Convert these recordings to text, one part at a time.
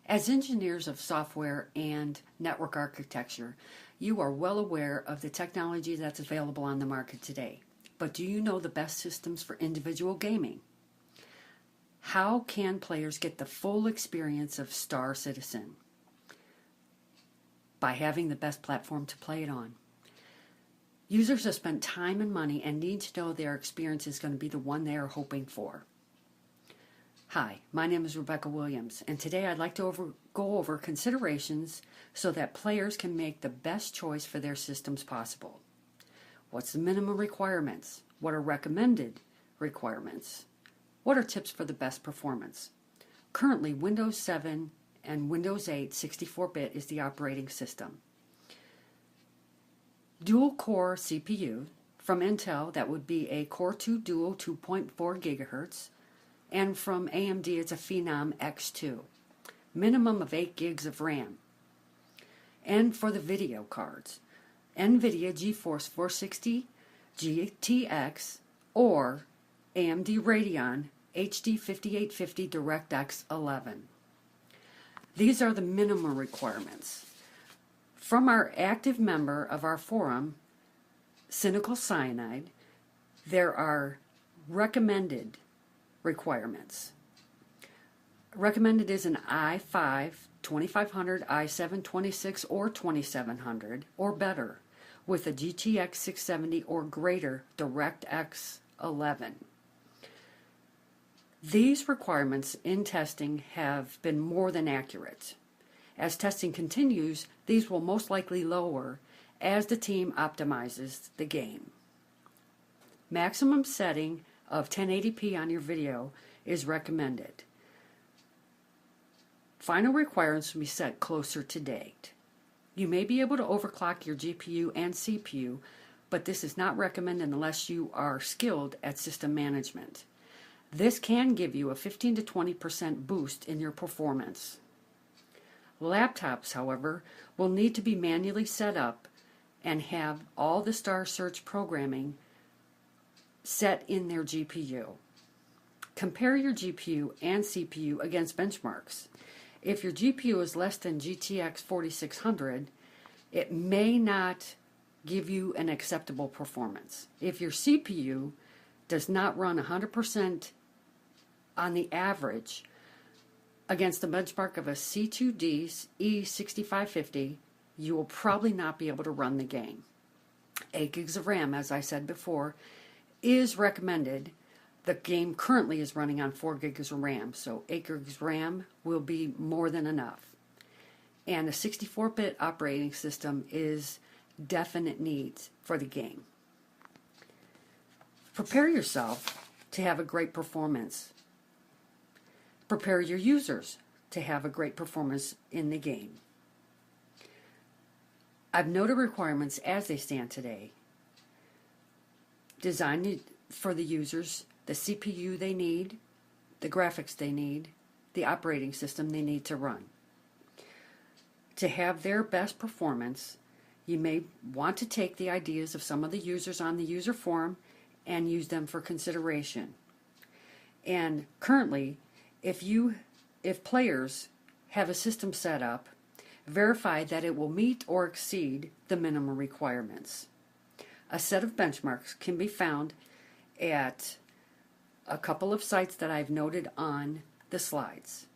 As engineers of software and network architecture, you are well aware of the technology that's available on the market today. But do you know the best systems for individual gaming? How can players get the full experience of Star Citizen? By having the best platform to play it on. Users have spent time and money and need to know their experience is going to be the one they are hoping for. Hi, my name is Rebecca Williams, and today I'd like to go over considerations so that players can make the best choice for their systems possible. What's the minimum requirements? What are recommended requirements? What are tips for the best performance? Currently, Windows 7 and Windows 8 64-bit is the operating system. Dual-core CPU from Intel, that would be a Core 2 Duo 2.4 GHz, and from AMD it's a Phenom X2. Minimum of 8 gigs of RAM. And for the video cards, NVIDIA GeForce 460 GTX or AMD Radeon HD 5850 DirectX 11. These are the minimum requirements. From our active member of our forum, Cynical Cyanide, there are recommended requirements. Recommended is an i5 2500, i7 26 or 2700 or better with a GTX 670 or greater DirectX 11. These requirements in testing have been more than accurate. As testing continues, these will most likely lower as the team optimizes the game. Maximum setting of 1080p on your video is recommended. Final requirements will be set closer to date. You may be able to overclock your GPU and CPU, but this is not recommended unless you are skilled at system management. This can give you a 15 to 20% boost in your performance. Laptops, however, will need to be manually set up and have all the Star Search programming set in their GPU. Compare your GPU and CPU against benchmarks. If your GPU is less than GTX 4600, it may not give you an acceptable performance. If your CPU does not run 100% on the average against the benchmark of a C2D E6550, you will probably not be able to run the game. 8 gigs of RAM, as I said before, is recommended. The game currently is running on 4 gigs of RAM, so 8 gigs of RAM will be more than enough. And a 64-bit operating system is definite needs for the game. Prepare yourself to have a great performance. Prepare your users to have a great performance in the game. I've noted requirements as they stand today. Designed for the users, the CPU they need, the graphics they need, the operating system they need to run. To have their best performance, you may want to take the ideas of some of the users on the user forum and use them for consideration. And currently, if players have a system set up, verify that it will meet or exceed the minimum requirements. A set of benchmarks can be found at a couple of sites that I've noted on the slides.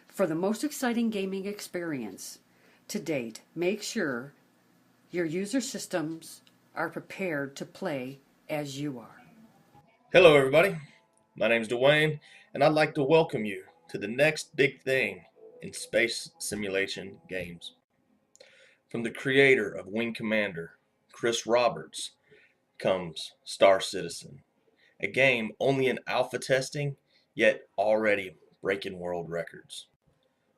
For the most exciting gaming experience to date, make sure your user systems are prepared to play as you are. Hello everybody, my name is Dwayne and I'd like to welcome you to the next big thing in space simulation games. From the creator of Wing Commander, Chris Roberts, comes Star Citizen, a game only in alpha testing, yet already breaking world records.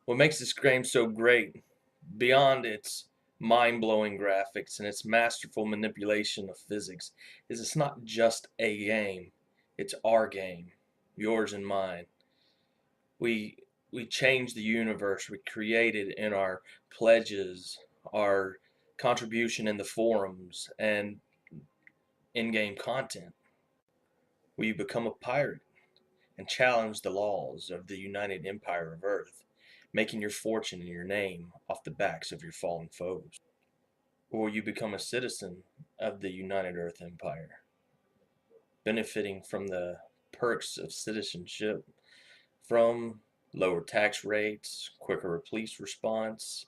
What makes this game so great, beyond its mind-blowing graphics and its masterful manipulation of physics, is it's not just a game, it's our game, yours and mine. We change the universe we created in our pledges, our contribution in the forums, and in-game content. We become a pirate and challenge the laws of the United Empire of Earth, making your fortune and your name off the backs of your fallen foes. Or you become a citizen of the United Earth Empire, benefiting from the perks of citizenship, from lower tax rates, quicker police response,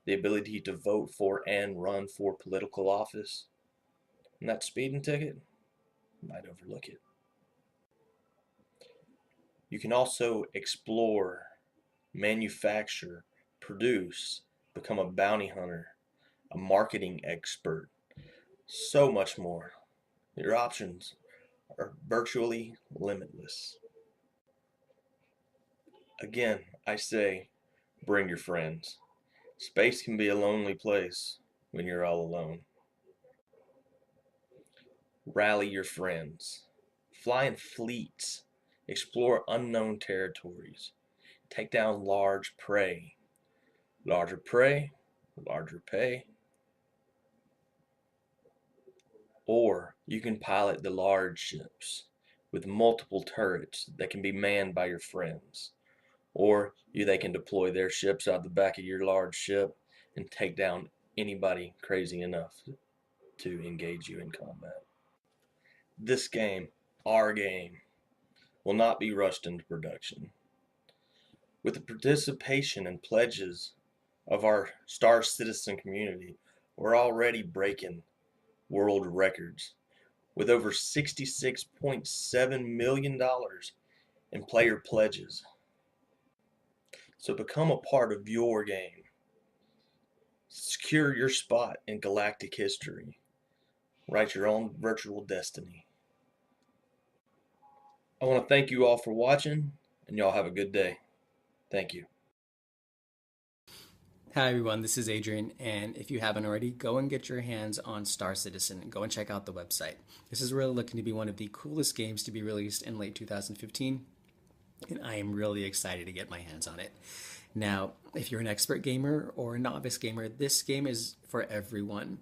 the ability to vote for and run for political office. And that speeding ticket, you might overlook it. You can also explore, manufacture, produce, become a bounty hunter, a marketing expert, so much more. Your options are virtually limitless. Again, I say, bring your friends. Space can be a lonely place when you're all alone. Rally your friends. Fly in fleets. Explore unknown territories. Take down large prey. Larger prey, larger pay. Or you can pilot the large ships with multiple turrets that can be manned by your friends. Or they can deploy their ships out the back of your large ship and take down anybody crazy enough to engage you in combat. This game, our game, will not be rushed into production. With the participation and pledges of our Star Citizen community, we're already breaking world records with over $66.7 million in player pledges. So become a part of your game. Secure your spot in galactic history. Write your own virtual destiny. I want to thank you all for watching, and y'all have a good day. Thank you. Hi everyone, this is Adrian, and if you haven't already, go and get your hands on Star Citizen and go and check out the website. This is really looking to be one of the coolest games to be released in late 2015, and I am really excited to get my hands on it. Now, if you're an expert gamer or a novice gamer, this game is for everyone.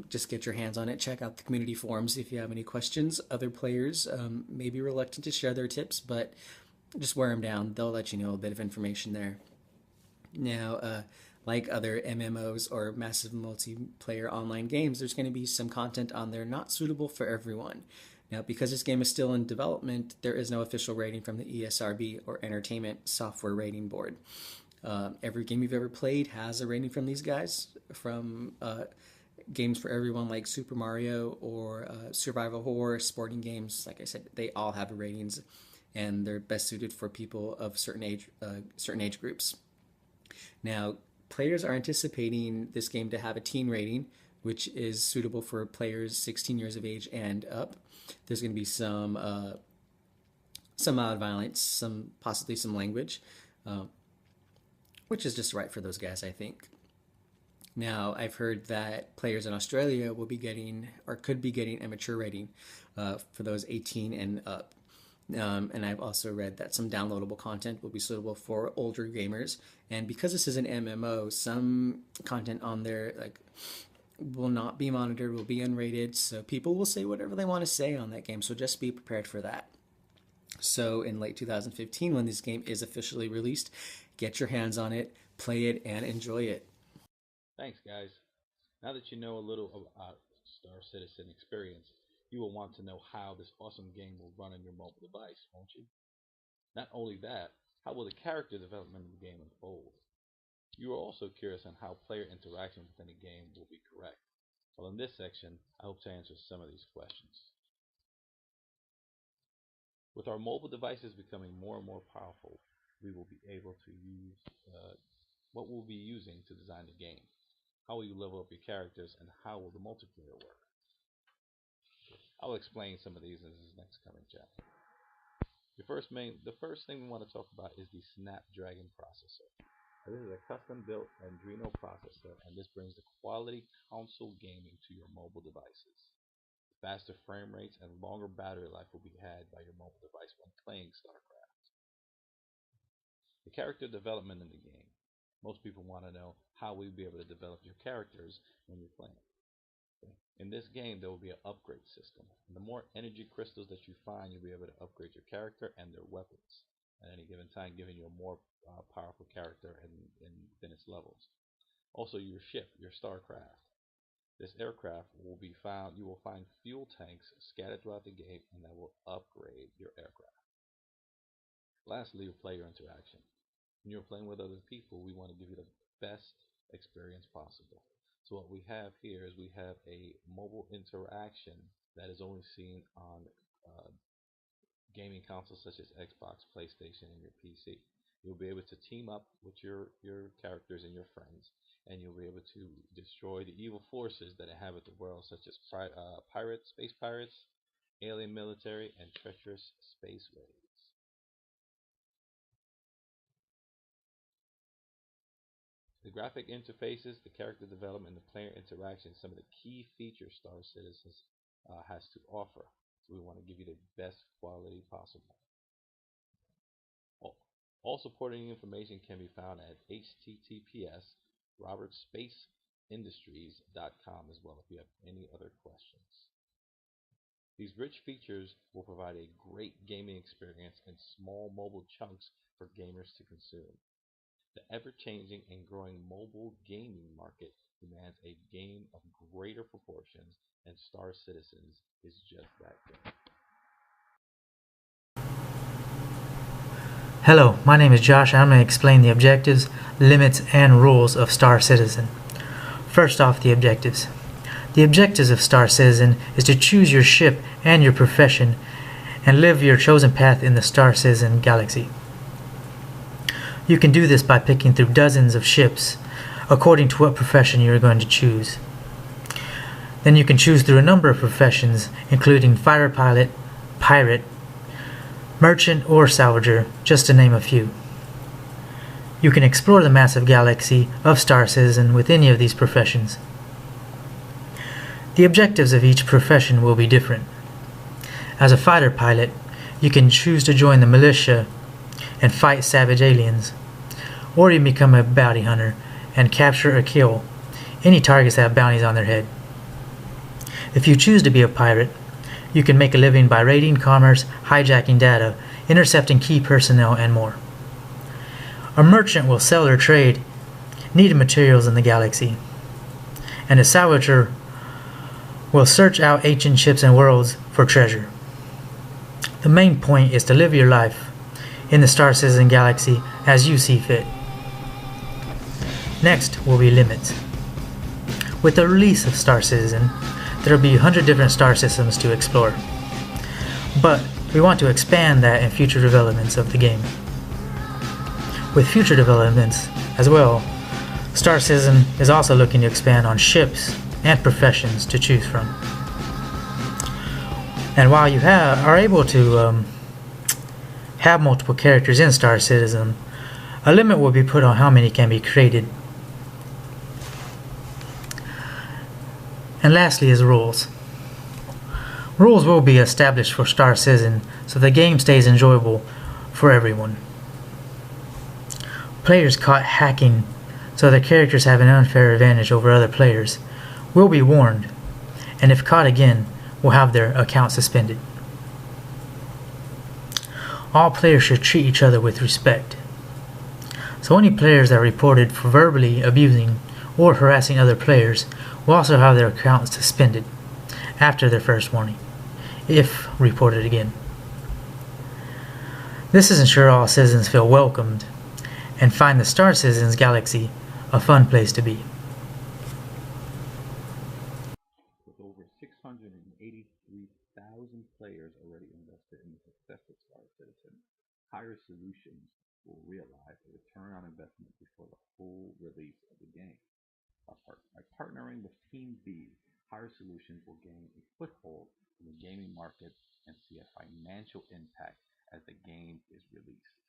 Just get your hands on it. Check out the community forums if you have any questions. Other players may be reluctant to share their tips, but just wear them down. They'll let you know a bit of information there. Now, like other MMOs or massive multiplayer online games, there's going to be some content on there not suitable for everyone. Now, because this game is still in development, there is no official rating from the ESRB or Entertainment Software Rating Board. Every game you've ever played has a rating from these guys, from games for everyone like Super Mario or survival horror, sporting games. Like I said, they all have ratings, and they're best suited for people of certain age groups. Now, players are anticipating this game to have a teen rating, which is suitable for players 16 years of age and up. There's going to be some mild violence, possibly some language, which is just right for those guys, I think. Now, I've heard that players in Australia will be getting, or could be getting, a mature rating for those 18 and up. And I've also read that some downloadable content will be suitable for older gamers. And because this is an MMO, some content on there will not be monitored, will be unrated. So people will say whatever they want to say on that game. So just be prepared for that. So in late 2015, when this game is officially released, get your hands on it, play it, and enjoy it. Thanks, guys. Now that you know a little about Star Citizen experience, you will want to know how this awesome game will run on your mobile device, won't you? Not only that, how will the character development of the game unfold? You are also curious on how player interaction within a game will be correct. Well, in this section, I hope to answer some of these questions. With our mobile devices becoming more and more powerful, we will be able to use what we'll be using to design the game. How will you level up your characters, and how will the multiplayer work? I'll explain some of these in this next coming chapter. The first thing we want to talk about is the Snapdragon processor. This is a custom-built Adreno processor, and this brings the quality console gaming to your mobile devices. Faster frame rates and longer battery life will be had by your mobile device when playing StarCraft. The character development in the game. Most people want to know how we'll be able to develop your characters when you're playing. In this game, there will be an upgrade system. And the more energy crystals that you find, you'll be able to upgrade your character and their weapons. at any given time, giving you a more powerful character in its levels. Also, your ship, your starcraft. This aircraft will be found. You will find fuel tanks scattered throughout the game, and that will upgrade your aircraft. Lastly, your player interaction. When you're playing with other people, we want to give you the best experience possible. So what we have here is we have a mobile interaction that is only seen on uh, gaming consoles such as Xbox, PlayStation, and your PC. You'll be able to team up with your characters and your friends, and you'll be able to destroy the evil forces that inhabit the world, such as pirates, space pirates, alien military, and treacherous space ways. The graphic interfaces, the character development, and the player interaction, some of the key features Star Citizen has to offer. So we want to give you the best quality possible. All supporting information can be found at https robertspaceindustries.com as well if you have any other questions. These rich features will provide a great gaming experience in small mobile chunks for gamers to consume. The ever-changing and growing mobile gaming market demands a game of greater proportions, and Star Citizens is just that game. Hello, my name is Josh and I'm going to explain the objectives, limits, and rules of Star Citizen. First off, the objectives. The objectives of Star Citizen is to choose your ship and your profession and live your chosen path in the Star Citizen galaxy. You can do this by picking through dozens of ships according to what profession you are going to choose. Then you can choose through a number of professions including fighter pilot, pirate, merchant, or salvager, just to name a few. You can explore the massive galaxy of Star Citizen with any of these professions. The objectives of each profession will be different. As a fighter pilot, you can choose to join the militia and fight savage aliens, or you can become a bounty hunter and capture or kill any targets that have bounties on their head. If you choose to be a pirate, you can make a living by raiding commerce, hijacking data, intercepting key personnel, and more. A merchant will sell or trade needed materials in the galaxy, and a salvager will search out ancient ships and worlds for treasure. The main point is to live your life in the Star Citizen galaxy as you see fit. Next will be limits. With the release of Star Citizen, there will be 100 different star systems to explore, but we want to expand that in future developments of the game. With future developments as well, Star Citizen is also looking to expand on ships and professions to choose from. And while you are able to have multiple characters in Star Citizen, a limit will be put on how many can be created. And lastly is rules. Rules will be established for Star Citizen so the game stays enjoyable for everyone. Players caught hacking so their characters have an unfair advantage over other players will be warned, and if caught again, will have their account suspended. All players should treat each other with respect. So any players that are reported for verbally abusing or harassing other players will also have their accounts suspended after their first warning, if reported again. This is ensure all citizens feel welcomed and find the Star Citizens galaxy a fun place to be. With over 683,000 players already invested in the success of Star Citizen, Hire Solutions will realize a return on investment before the full release of the game. By partnering with Team B, Hire Solutions will gain a foothold in the gaming market and see a financial impact as the game is released.